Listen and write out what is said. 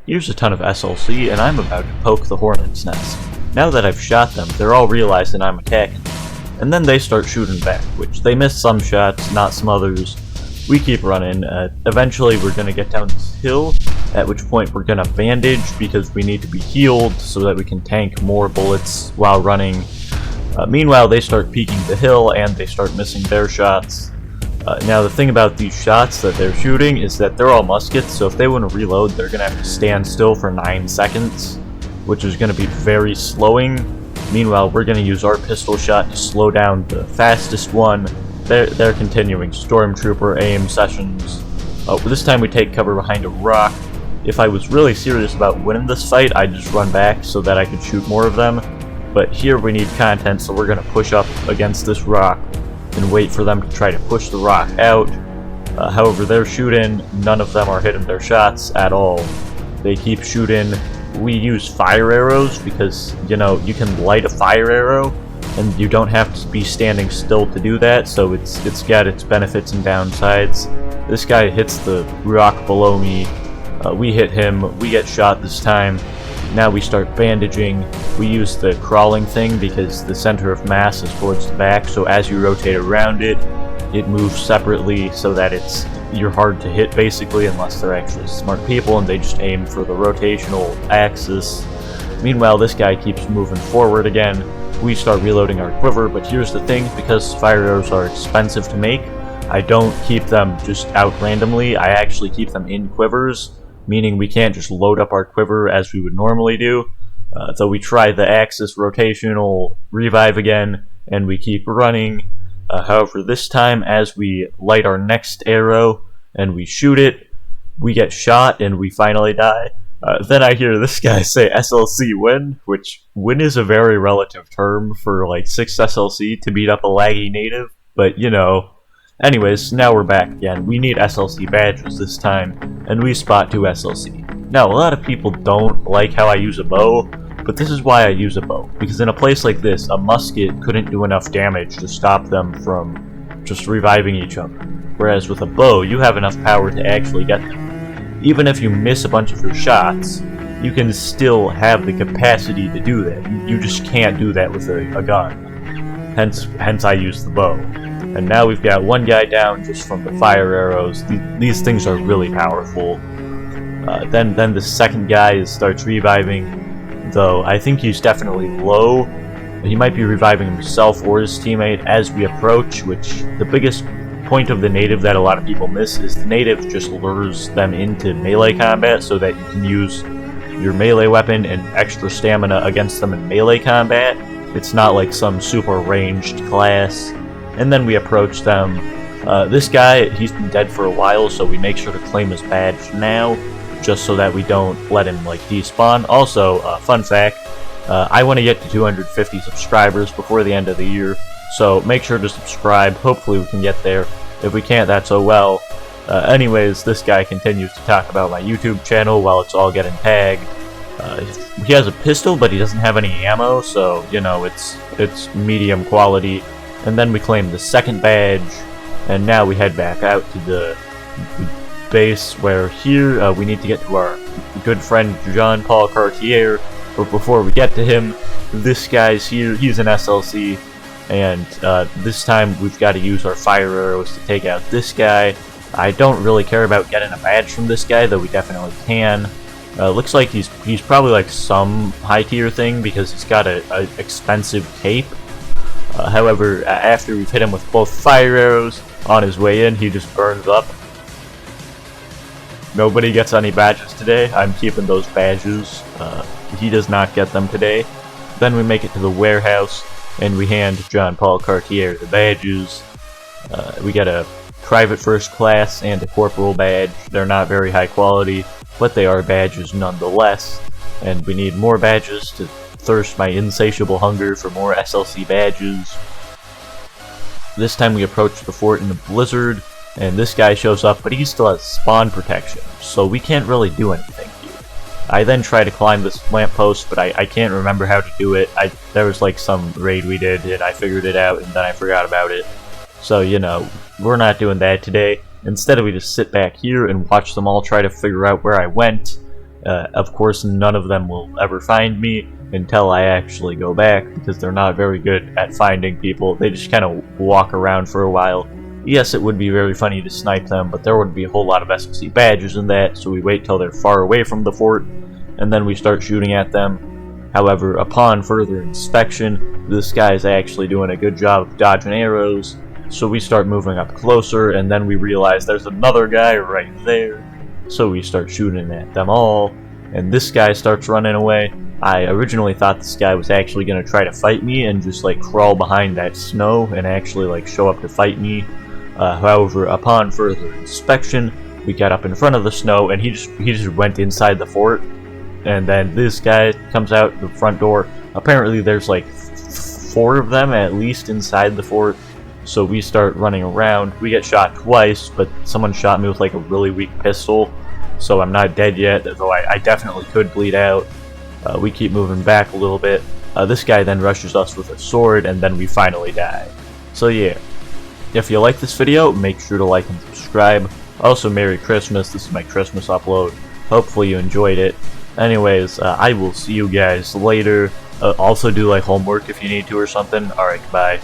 Here's a ton of SLC, and I'm about to poke the hornet's nest. Now that I've shot them, they're all realizing I'm attacking them. And then they start shooting back, which they miss some shots, not some others. We keep running. Eventually we're going to get down this hill, at which point we're going to bandage because we need to be healed so that we can tank more bullets while running. Meanwhile, they start peeking the hill and they start missing their shots. Now the thing about these shots that they're shooting is that they're all muskets, so if they want to reload, they're going to have to stand still for 9 seconds, which is going to be very slowing. Meanwhile, we're going to use our pistol shot to slow down the fastest one. They're continuing Stormtrooper aim sessions. This time we take cover behind a rock. If I was really serious about winning this fight, I'd just run back so that I could shoot more of them. But here we need content, so we're going to push up against this rock and wait for them to try to push the rock out. However, they're shooting. None of them are hitting their shots at all. They keep shooting. We use fire arrows because, you know, you can light a fire arrow and you don't have to be standing still to do that, so it's got its benefits and downsides. This guy hits the rock below me. We hit him. We get shot this time. Now we start bandaging. We use the crawling thing because the center of mass is towards the back, so as you rotate around it, it moves separately so that you're hard to hit basically, unless they're actually smart people and they just aim for the rotational axis. Meanwhile, this guy keeps moving forward again. We start reloading our quiver, but here's the thing, because fire arrows are expensive to make, I don't keep them just out randomly. I actually keep them in quivers, meaning we can't just load up our quiver as we would normally do. So we try the axis rotational revive again, and we keep running. However, this time, as we light our next arrow and we shoot it, we get shot and we finally die. Then I hear this guy say SLC win, which win is a very relative term for like 6 SLC to beat up a laggy native, but you know. Anyways, now we're back again. We need SLC badges this time, and we spot 2 SLC. Now, a lot of people don't like how I use a bow, but this is why I use a bow, because in a place like this, a musket couldn't do enough damage to stop them from just reviving each other. Whereas with a bow, you have enough power to actually get them. Even if you miss a bunch of your shots, you can still have the capacity to do that. You just can't do that with a gun. Hence I use the bow. And now we've got one guy down just from the fire arrows. These things are really powerful. Then the second guy starts reviving, though I think he's definitely low. He might be reviving himself or his teammate as we approach, which the biggest point of the native that a lot of people miss is the native just lures them into melee combat so that you can use your melee weapon and extra stamina against them in melee combat. It's not like some super ranged class. And then we approach them. This guy, he's been dead for a while, so we make sure to claim his badge now, just so that we don't let him like despawn. Also, fun fact, I want to get to 250 subscribers before the end of the year, so make sure to subscribe. Hopefully we can get there. If we can't, that's oh well. Anyways, this guy continues to talk about my YouTube channel while it's all getting tagged. He has a pistol, but he doesn't have any ammo, so you know it's medium quality. And then we claim the second badge, and now we head back out to the base, where here we need to get to our good friend Jean-Paul Cartier. But before we get to him, this guy's here. He's an SLC, and this time we've got to use our fire arrows to take out this guy. I don't really care about getting a badge from this guy, though we definitely can. Looks like he's probably like some high tier thing because he's got a expensive cape. However, after we've hit him with both fire arrows, on his way in, he just burns up. Nobody gets any badges today. I'm keeping those badges. He does not get them today. Then we make it to the warehouse, and we hand Jean-Paul Cartier the badges. We get a private first class and a corporal badge. They're not very high quality, but they are badges nonetheless. And we need more badges to thirst my insatiable hunger for more SLC badges. This time we approach the fort in a blizzard, and this guy shows up, but he still has spawn protection, so we can't really do anything here. I then try to climb this lamppost, but I can't remember how to do it. There was like some raid we did, and I figured it out, and then I forgot about it. So, you know, we're not doing that today. Instead, we just sit back here and watch them all try to figure out where I went. Of course, none of them will ever find me until I actually go back, because they're not very good at finding people. They just kind of walk around for a while. Yes, it would be very funny to snipe them, but there would be a whole lot of SSC badges in that, so we wait till they're far away from the fort, and then we start shooting at them. However, upon further inspection, this guy's actually doing a good job of dodging arrows, so we start moving up closer, and then we realize there's another guy right there. So we start shooting at them all, and this guy starts running away. I originally thought this guy was actually going to try to fight me and just like crawl behind that snow and actually like show up to fight me. However, upon further inspection, we got up in front of the snow, and he just went inside the fort. And then this guy comes out the front door. Apparently there's like 4 of them at least inside the fort. So we start running around. We get shot twice, but someone shot me with like a really weak pistol, so I'm not dead yet, though I definitely could bleed out. We keep moving back a little bit. This guy then rushes us with a sword, and then we finally die. So yeah, if you like this video, make sure to like and subscribe. Also, Merry Christmas. This is my Christmas upload. Hopefully you enjoyed it. Anyways, I will see you guys later. Also do like homework if you need to or something. Alright, bye.